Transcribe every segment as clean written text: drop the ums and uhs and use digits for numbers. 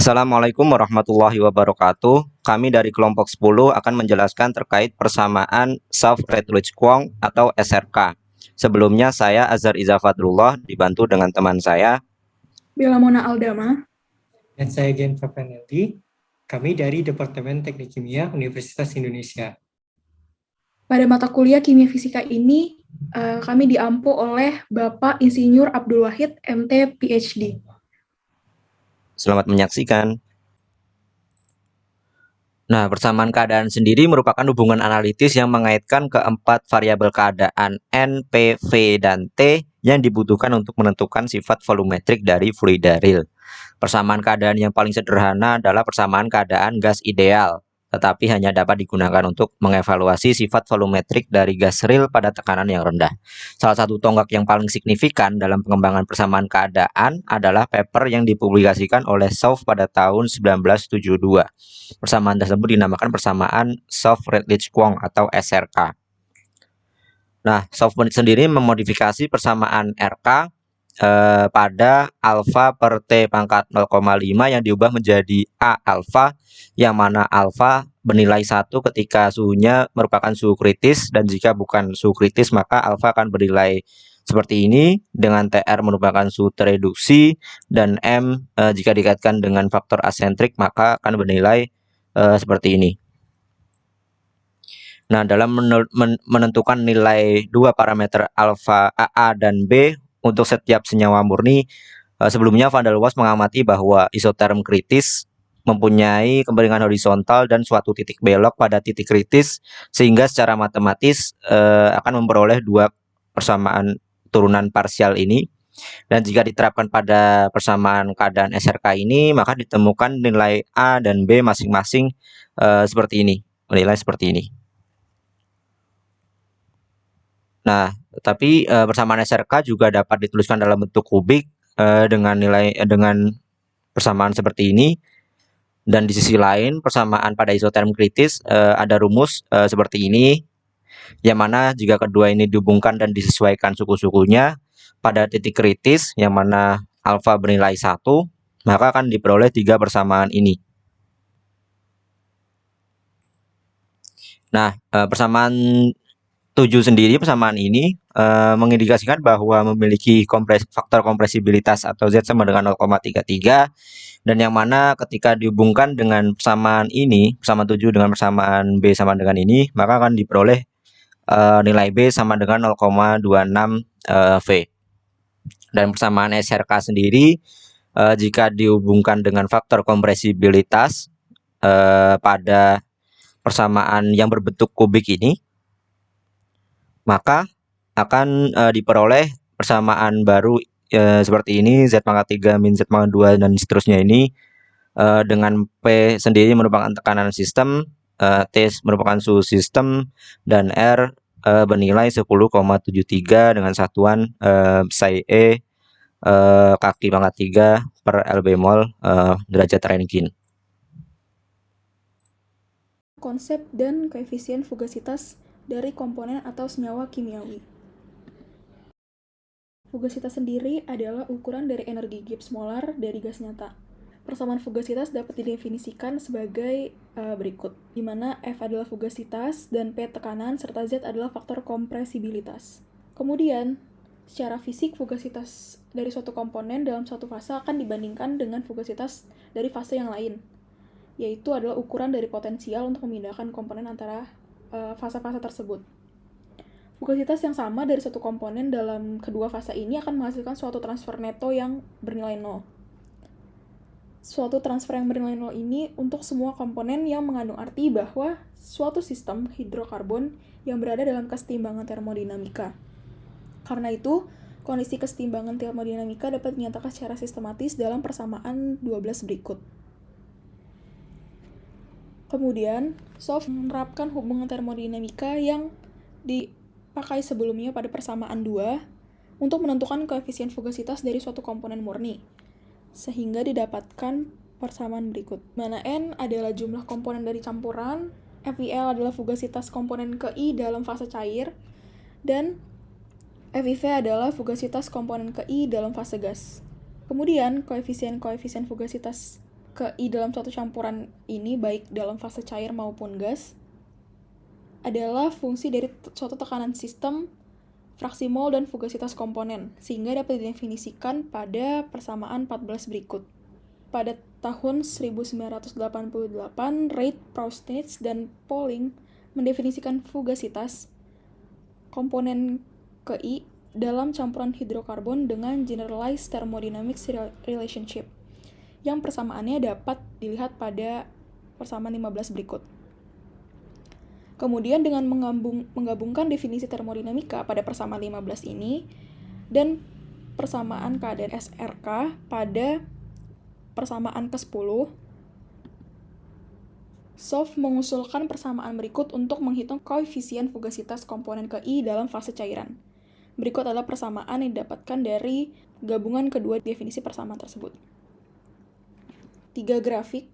Assalamualaikum warahmatullahi wabarakatuh. Kami dari kelompok 10 akan menjelaskan terkait persamaan Self-Rutledge-Kwong atau SRK. Sebelumnya saya Azhar Iza Fadrullah dibantu dengan teman saya. Bella Mona Aldama. Dan saya Gen Fapanelli, kami dari Departemen Teknik Kimia Universitas Indonesia. Pada mata kuliah Kimia Fisika ini, kami diampu oleh Bapak Insinyur Abdul Wahid, MT, PhD. Selamat menyaksikan. Nah, persamaan keadaan sendiri merupakan hubungan analitis yang mengaitkan keempat variabel keadaan N, P, V, dan T yang dibutuhkan untuk menentukan sifat volumetrik dari fluida real. Persamaan keadaan yang paling sederhana adalah persamaan keadaan gas ideal, tetapi hanya dapat digunakan untuk mengevaluasi sifat volumetrik dari gas real pada tekanan yang rendah. Salah satu tonggak yang paling signifikan dalam pengembangan persamaan keadaan adalah paper yang dipublikasikan oleh South pada tahun 1972. Persamaan tersebut dinamakan persamaan Self-Rutledge-Kwong atau SRK. Nah, South sendiri memodifikasi persamaan RK pada alfa per T pangkat 0,5 yang diubah menjadi A alfa, yang mana alfa bernilai 1 ketika suhunya merupakan suhu kritis, dan jika bukan suhu kritis maka alfa akan bernilai seperti ini, dengan TR merupakan suhu tereduksi, dan M jika dikaitkan dengan faktor asentrik maka akan bernilai seperti ini. Nah, dalam menentukan nilai dua parameter alfa AA dan B untuk setiap senyawa murni, sebelumnya Van der Waals mengamati bahwa isoterm kritis mempunyai kemiringan horizontal dan suatu titik belok pada titik kritis, sehingga secara matematis akan memperoleh dua persamaan turunan parsial ini. Dan jika diterapkan pada persamaan keadaan SRK ini, maka ditemukan nilai A dan B masing-masing seperti ini, nilai seperti ini. Nah, tapi persamaan SRK juga dapat dituliskan dalam bentuk kubik dengan persamaan seperti ini. Dan di sisi lain, persamaan pada isoterm kritis ada rumus seperti ini, yang mana jika kedua ini dihubungkan dan disesuaikan suku-sukunya pada titik kritis, yang mana alfa bernilai 1, maka akan diperoleh 3 persamaan ini. Nah, persamaan 7 sendiri, persamaan ini mengindikasikan bahwa memiliki faktor kompresibilitas atau Z sama dengan 0,33, dan yang mana ketika dihubungkan dengan persamaan ini, persamaan 7 dengan persamaan B sama dengan ini, maka akan diperoleh nilai B sama dengan 0,26 V. Dan persamaan SRK sendiri jika dihubungkan dengan faktor kompresibilitas pada persamaan yang berbentuk kubik ini, maka akan diperoleh persamaan baru seperti ini, Z pangkat 3 min Z pangkat 2 dan seterusnya ini, dengan P sendiri merupakan tekanan sistem, T merupakan suhu sistem, dan R bernilai 10,73 dengan satuan psi E kaki pangkat 3 per L bemol derajat Rankine. Konsep dan koefisien fugasitas dari komponen atau senyawa kimiawi. Fugasitas sendiri adalah ukuran dari energi Gibbs molar dari gas nyata. Persamaan fugasitas dapat didefinisikan sebagai berikut, di mana F adalah fugasitas dan P tekanan serta Z adalah faktor kompresibilitas. Kemudian, secara fisik fugasitas dari suatu komponen dalam suatu fase akan dibandingkan dengan fugasitas dari fase yang lain, yaitu adalah ukuran dari potensial untuk memindahkan komponen antara fase-fase tersebut. Fugasitas yang sama dari satu komponen dalam kedua fase ini akan menghasilkan suatu transfer neto yang bernilai 0. Suatu transfer yang bernilai 0 ini untuk semua komponen yang mengandung arti bahwa suatu sistem hidrokarbon yang berada dalam kesetimbangan termodinamika. Karena itu, kondisi kesetimbangan termodinamika dapat dinyatakan secara sistematis dalam persamaan 12 berikut. Kemudian, Solf menerapkan hubungan termodinamika yang dipakai sebelumnya pada persamaan 2 untuk menentukan koefisien fugasitas dari suatu komponen murni, sehingga didapatkan persamaan berikut, mana N adalah jumlah komponen dari campuran, FiL adalah fugasitas komponen ke I dalam fase cair, dan FiV adalah fugasitas komponen ke I dalam fase gas. Kemudian, koefisien fugasitas ke I dalam suatu campuran ini, baik dalam fase cair maupun gas, adalah fungsi dari suatu tekanan sistem, fraksi mol, dan fugasitas komponen, sehingga dapat didefinisikan pada persamaan 14 berikut. Pada tahun 1988, Reid, Proustnitz, dan Pauling mendefinisikan fugasitas komponen ke I dalam campuran hidrokarbon dengan generalized thermodynamics relationship, yang persamaannya dapat dilihat pada persamaan 15 berikut. Kemudian dengan menggabungkan definisi termodinamika pada persamaan 15 ini dan persamaan keadaan SRK pada persamaan ke-10, Sof mengusulkan persamaan berikut untuk menghitung koefisien fugasitas komponen ke I dalam fase cairan. Berikut adalah persamaan yang didapatkan dari gabungan kedua definisi persamaan tersebut. 3 grafik.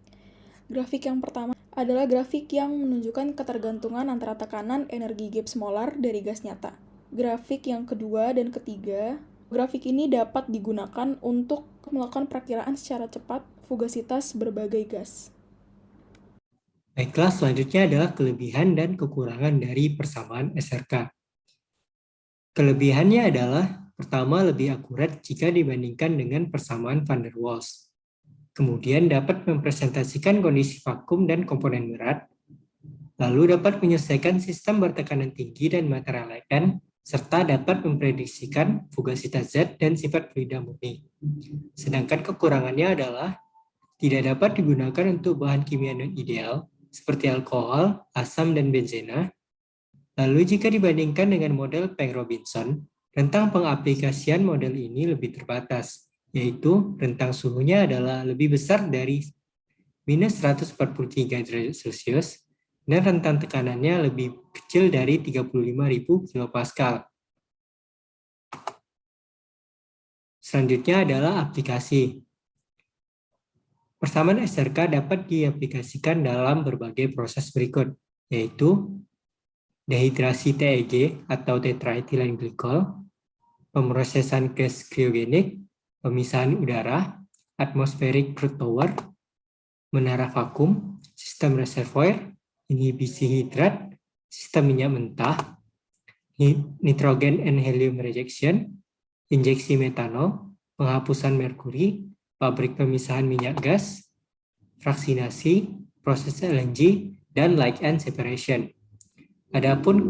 Grafik yang pertama adalah grafik yang menunjukkan ketergantungan antara tekanan energi Gibbs molar dari gas nyata. Grafik yang kedua dan ketiga, grafik ini dapat digunakan untuk melakukan perakiraan secara cepat fugasitas berbagai gas. Baiklah, selanjutnya adalah kelebihan dan kekurangan dari persamaan SRK. Kelebihannya adalah, pertama, lebih akurat jika dibandingkan dengan persamaan van der Waals. Kemudian dapat mempresentasikan kondisi vakum dan komponen berat, lalu dapat menyelesaikan sistem bertekanan tinggi dan materialkan, serta dapat memprediksikan fugasitas zat dan sifat fluida murni. Sedangkan kekurangannya adalah tidak dapat digunakan untuk bahan kimia non-ideal, seperti alkohol, asam, dan benzena. Lalu jika dibandingkan dengan model Peng-Robinson, rentang pengaplikasian model ini lebih terbatas, yaitu rentang suhunya adalah lebih besar dari minus 143 derajat Celcius dan rentang tekanannya lebih kecil dari 35.000 kilopascal. Selanjutnya adalah aplikasi. Persamaan SRK dapat diaplikasikan dalam berbagai proses berikut, yaitu dehidrasi TEG atau tetraethylene glycol, pemrosesan gas kriogenik, pemisahan udara, atmospheric crude power, menara vakum, sistem reservoir, inhibisi hidrat, sistem minyak mentah, nitrogen and helium rejection, injeksi metanol, penghapusan merkuri, pabrik pemisahan minyak gas, fraksinasi, proses LNG, dan light and separation. Adapun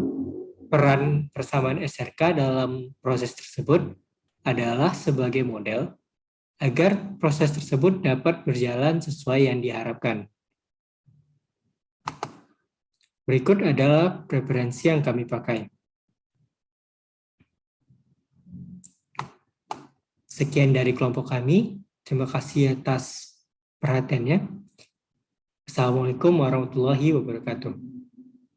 peran persamaan SRK dalam proses tersebut adalah sebagai model agar proses tersebut dapat berjalan sesuai yang diharapkan. Berikut adalah referensi yang kami pakai. Sekian dari kelompok kami. Terima kasih atas perhatiannya. Assalamualaikum warahmatullahi wabarakatuh.